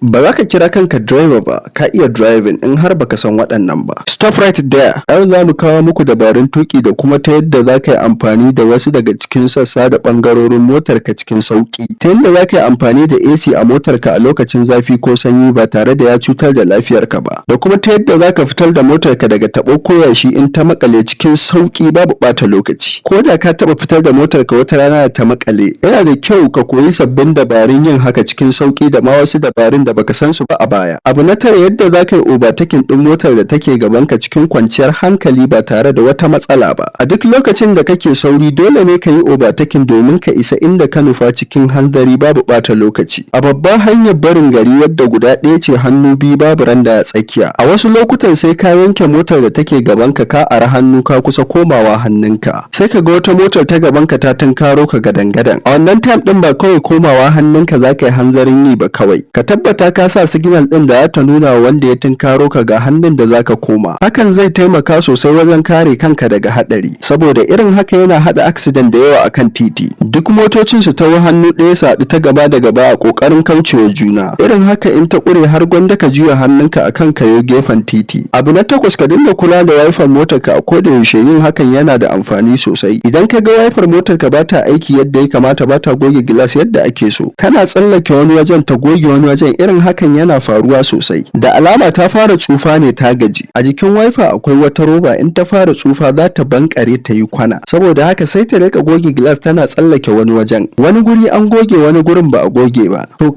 Ba za ka kira kanka driver ba, ka iya driving in har baka san waɗannan ba. Stop right there! Yau za mu kawo muku dabarun tuƙi da kuma ta yadda za ka yi amfani da wasu daga cikin sassa da ɓangarorin motarka cikin sauƙi. Ta yadda za ka yi amfani da AC a motarka a lokacin zafi ko sanyi ba tare da ya cutar da lafiyarka ba. Da kuma ta yadda za ka fitar da motarka daga taɓo ko yashi in ta maƙale cikin sauƙi babu ɓata lokaci. Ko da ka taɓa fitar da motarka wata rana da ta maƙale, yana da kyau ka koyi sabbin dabarun yin haka cikin sauƙi da ma wasu dabarun da baka san su ba a baya. Abu na tara, yadda za ka yi overtaking ɗin motar da take gabanka cikin kwanciyar hankali ba tare da wata matsala ba. A duk lokacin da kake sauri dole ne ka yi overtaking domin ka isa inda ka nufa cikin hanzari babu ɓata lokaci. A babbar hanyar barin gari wadda guda ɗaya ce hannu biyu babu randa a tsakiya. A wasu lokutan sai ka yanke motar da take gabanka ka ara hannu ka kusa komawa hannunka. Sai ka ga wata motar ta gabanka ta tunkaro ka gadan-gadan. A wannan time ɗin ba kawai komawa hannunka za ka yi hanzarin yi ba kawai. Ka tabbata ka sa signal ɗin da ya ta nuna wa wanda ya tunkaro ka ga hannun da za ka koma. Hakan zai taimaka sosai wajen kare kanka daga haɗari. Saboda irin haka yana haɗa accident da yawa akan titi. Duk motocin su taho hannu ɗaya su haɗu ta gaba da gaba a ƙoƙarin kaucewa juna. Irin haka in ta ƙure har gwanda ka juya hannunka akan kayo gefen titi. Abu na takwas, ka dinga kula da wifar motarka a koda yaushe. Yin hakan yana da amfani sosai. Idan ka ga wifar motarka ba ta aiki yadda ya kamata, ba ta goge gilas yadda ake so, kana tsallake wani wajen ta goge wani wajen, irin hakan yana faruwa sosai. Da alama ta fara tsufa ne, ta gaji. A jikin wiper akwai wata roba, in ta fara tsufa za ta bankare ta yi kwana. Saboda haka sai ta rika goge gilas tana tsallake wani wajen. Wani guri an goge, wani gurin ba a goge ba. To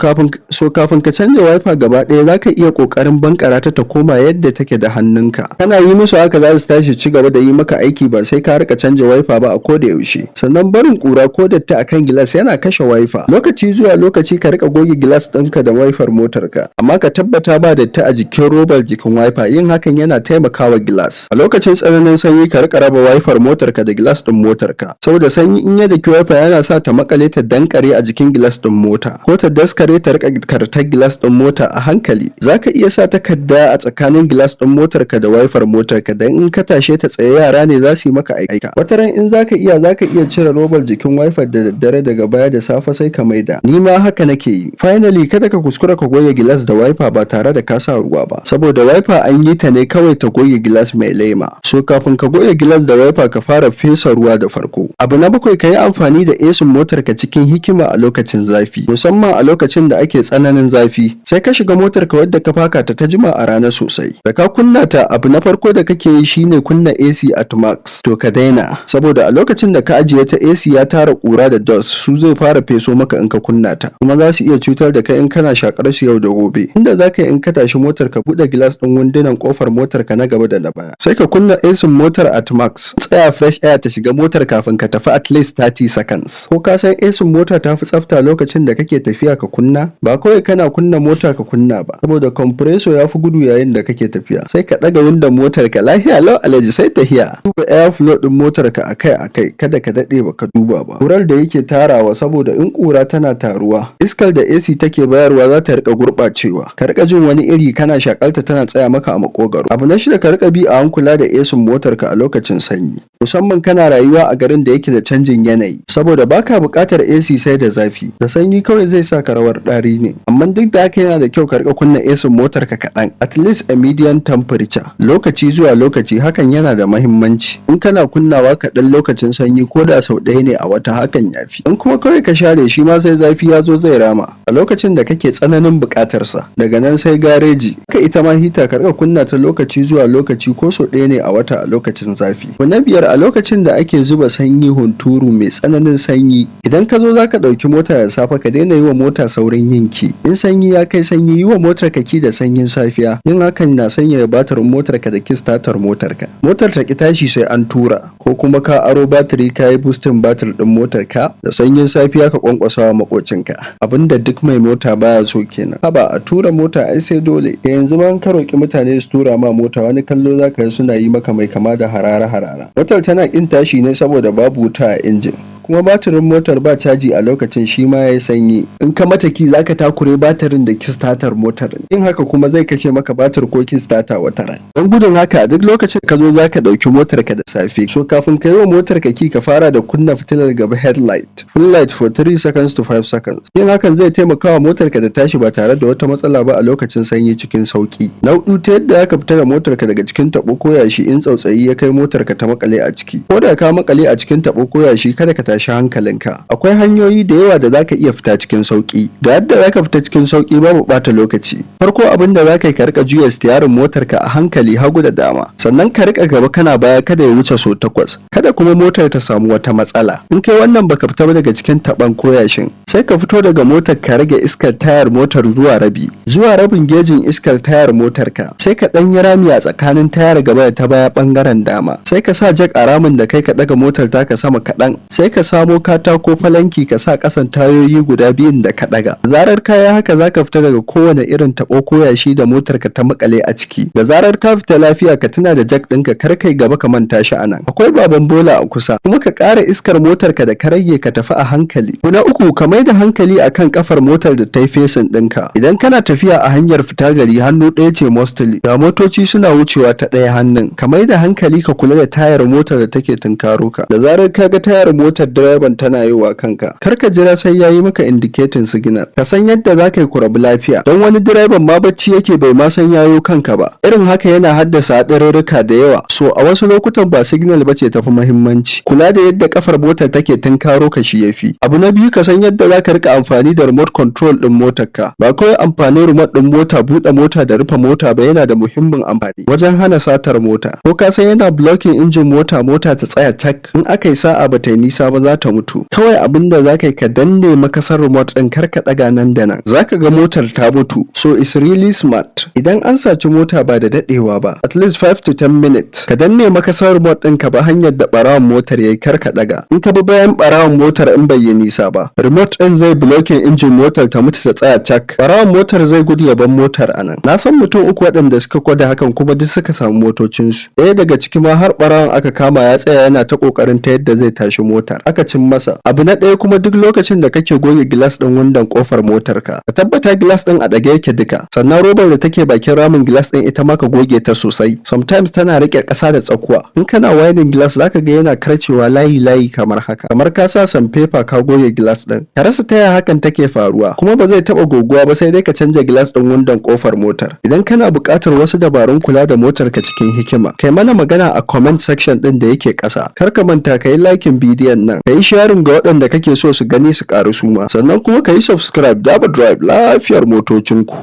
kafin ka canja wiper gaba ɗaya za ka iya ƙoƙarin bankara ta koma yadda take da hannunka. Kana yi musu haka za su tashi ci gaba da yi maka aiki ba sai ka rika canja wiper ba a koda yaushe. Sannan barin ƙura ko datti akan gilas yana kashe wiper. Lokaci zuwa lokaci ka rika goge gilas ɗinka da wiper motarka, amma ka tabbata ba datti a jikin robar jikin wiper. Yin hakan yana taimakawa gilas. A lokacin tsananin sanyi ka rika raba wiper motarka da gilas ɗin motarka. Saboda sanyi in ya daki wiper yana sa ta makale ta dankare a jikin gilas ɗin mota, ko ta daskare ta rika kartar gilas ɗin mota a hankali. Zaka iya sa takarda a tsakanin gilas ɗin motarka da wiper motarka, dan in ka tashe ta tsaye yara ne za su yi maka aika. Wataran in zaka iya cire robar jikin wiper da daddare, daga baya da safe sai ka maida. Ni ma haka nake yi. Finally, kada ka kuskura ka goge gilas da wiper ba tare da ka sa ruwa ba, saboda wiper an yi ta ne kawai ta goge gilas mai lema. So kafin ka goge gilas da wiper ka fara fesa ruwa da farko. Abu na bakwai, ka yi amfani da AC motarka cikin hikima a lokacin zafi, musamman a lokacin da ake tsananin zafi. Sai ka shiga motarka wadda ka faka ta jima a rana sosai. Da ka kunna ta, abu na farko da kake yi shine kunna AC at max. To ka daina, saboda a lokacin da ka ajiye ta AC ya tara ƙura da dust, su zai fara feso maka in ka kunna ta, kuma za su iya cutar da kai in kana shakar su yau da gobe. Inda za ka yi in ka tashi motar ka buɗe gilas ɗin windunan ƙofar motar ka na gaba da na baya. Sai ka kunna AC motar at max. Tsaya fresh air ta shiga motar kafin ka tafi at least 30 seconds. Ko ka san AC mota ta fi tsafta lokacin da kake tafiya ka kunna? Ba kawai kana kunna mota ka kunna ba, saboda compressor ya fi gudu yayin da kake tafiya. Sai ka ɗaga windon motar ka lafiya lau alaji, sai tahiya. Duba airflow ɗin motar ka akai-akai, kada ka daɗe baka duba ba. Ƙurar da yake tarawa, saboda in ƙura tana taruwa, iskar da AC take bayarwa za ta rika gurɓacewa. Ka rika jin wani iri kana shakalta tana tsaya maka a makogaro. Abu na shida, ka rika bi a hankula da AC motar ka a lokacin sanyi, musamman kana rayuwa a garin da yake da canjin yanayi, saboda baka buƙatar AC sai da zafi. Da sanyi kawai zai sa ka rawar ɗari ne. Amma duk da haka yana da kyau ka rika kunna AC motar ka kaɗan, at least a medium temperature, lokaci zuwa lokaci. Hakan yana da mahimmanci. In kana kunnawa kaɗan lokacin sanyi, ko da sau ɗaya ne a wata, hakan yafi. In kuma kawai ka share shi ma sai zafi ya zo zai rama a lokacin da kake tsananin buƙatar sa. Daga nan sai gareji. Ka ita ma hita ka rika kunna ta lokaci zuwa lokaci, ko sau ɗaya ne a wata a lokacin zafi. Na biyar, a lokacin da ake zuba sanyi hunturu mai tsananin sanyi, idan ka zo za ka ɗauki mota da safe, ka daina yi wa mota saurin yin ki. In sanyi ya kai sanyi, yi wa motar ka ki da sanyin safiya. Yin hakan na sanyaya batirin motar ka da kistatar motar ka. Motar ta ki tashi sai an tura, ko kuma ka aro batiri ka yi boosting batir ɗin motar ka da sanyin safiya ka kwankwasa wa makocinka, abinda duk mai mota baya so kenan. Haba, a tura mota ai sai dole. Yanzu ma ka roki mutane su tura ma mota, wani kallo zaka yi suna yi maka mai kama da harara. Motar tana kin tashi ne saboda babu wuta a injin. kuma batirin motar ba caji a lokacin shi ma yayi sanyi. In ka mata ki zaka takure batirin da kistatar motar. Yin haka kuma zai kashe maka batir ko kistata wataran. Don gudun haka duk lokacin ka zo zaka ɗauki motar ka da safe, so kafin ka yi wa motar ka ki ka fara da kunna fitilar gaba headlight, full light for 3 seconds to 5 seconds. Yin hakan zai taimaka wa motar ka da tashi ba tare da wata matsala ba a lokacin sanyi cikin sauki. Na hudu, ta yadda zaka fita da motar ka daga cikin tabo ko yashi in tsautsayi ya kai motar ka ta makale a ciki. Ko da ka makale a cikin tabo ko yashi kada ka tashi hankalinka. Akwai hanyoyi da yawa da zaka iya fita cikin sauki. Da yadda zaka fita cikin sauki babu bata lokaci. Farko abin da zaka yi ka rika juya stiyarin motar ka a hankali hagu da dama. Sannan ka rika gaba kana baya kada ya wuce so 8. Kada kuma motar ta samu wata matsala. In kai wannan baka fita ba daga cikin taban ko yashin, sai ka fito daga motar ka rage iskar tayar motar zuwa rabi. Zuwa rabin gejin iskar tayar motar ka. Sai ka dan yi rami a tsakanin tayar gaba da ta baya bangaren dama. Sai ka sa jack a ramin da kai ka daga motar taka sama kaɗan. Sai ka samo katako falanki ka sa ƙasan tayoyi guda biyun da ka daga. Zarar kaya haka zaka fita daga kowane irin tabo ko yashi da motar ka ta makale a ciki. Da zarar ka fita lafiya ka tuna da jack ɗinka kar kai gaba ka manta shi anan. Akwai baban bola a kusa, kuma ka ƙara iskar motar ka da ka rage ka tafi a hankali. Na uku, ka mai da hankali akan kafar motar da ta yi fesin ɗinka. Idan kana tafiya a hanyar fita gari hannu ɗaya ce mostly, ga motoci suna wucewa ta ɗaya hannun, ka mai da hankali ka kula da tayar motar da take tunkaro ka. Da zarar ka ga tayar motar direban tana yiwa kanka, kar ka jira sai yayi maka indicating signal. Ka san yadda za ka yi ku rabu lafiya, don wani direban ma bacci yake bai ma san yayo kanka ba. Irin haka yana haddasa haɗarurruka da yawa, so a wasu lokutan ba signal bace tafi muhimmanci. Kula da yadda kafar motar take tunkaro ka shi yafi. Abu na biyu, ka san yadda za ka rika amfani da remote control ɗin motar ka. Ba kawai amfanin remote ɗin mota buɗe mota da rufe mota ba, yana da muhimmin amfani wajen hana satar mota. Ko ka san yana blocking injin mota ta tsaya tak. In aka yi sa'a ba ta yi nisa ba za ta mutu. Kawai abin da za ka yi ka danne makasar remote ɗin kar ka ɗaga nan da nan. Za ka ga motar ta mutu. So it's really smart. Idan an saci mota ba da daɗewa ba, at least 5 to 10 minutes, ka danne makasar remote ɗin ka ba hanyar da ɓarawon motar yayi kar ka ɗaga. In ka bi bayan ɓarawon motar in bai yi nisa ba, remote ɗin zai blocking injin motar ta mutu ta tsaya cak. Ɓarawon motar zai gudu ya bar motar anan. Na san mutum 3 waɗanda suka gwada hakan kuma duk suka samu motocinsu. Ɗaya daga ciki ma har ɓarawon aka kama ya tsaya yana ta ƙoƙarin ta yadda zai tashi motar. Aka cin masa. Abu na ɗaya kuma, duk lokacin da kake goge gilas ɗin windon ƙofar motar ka tabbata gilas ɗin a ɗage yake duka. Sannan robar da take bakin ramin gilas ɗin ita ma ka goge ta sosai. Sometimes tana riƙe ƙasa da tsakuwa. In kana wiring gilas zaka ga yana karcewa layi kamar haka. Kamar ka sa sanfefa ka goge gilas ɗin. Ka rasa taya hakan take faruwa, kuma ba zai taɓa goguwa ba sai dai ka canja gilas ɗin windon ƙofar motar. Idan kana buƙatar wasu dabarun kula da motar ka cikin hikima, kai mana magana a comment section ɗin da yake ƙasa. Kar ka manta ka yi liking bidiyon nan, ka yi sharing ga waɗanda kake so su gani su ƙaru suma. Sannan kuma ka yi subscribe. Daba Drive, lafiyar motocinku.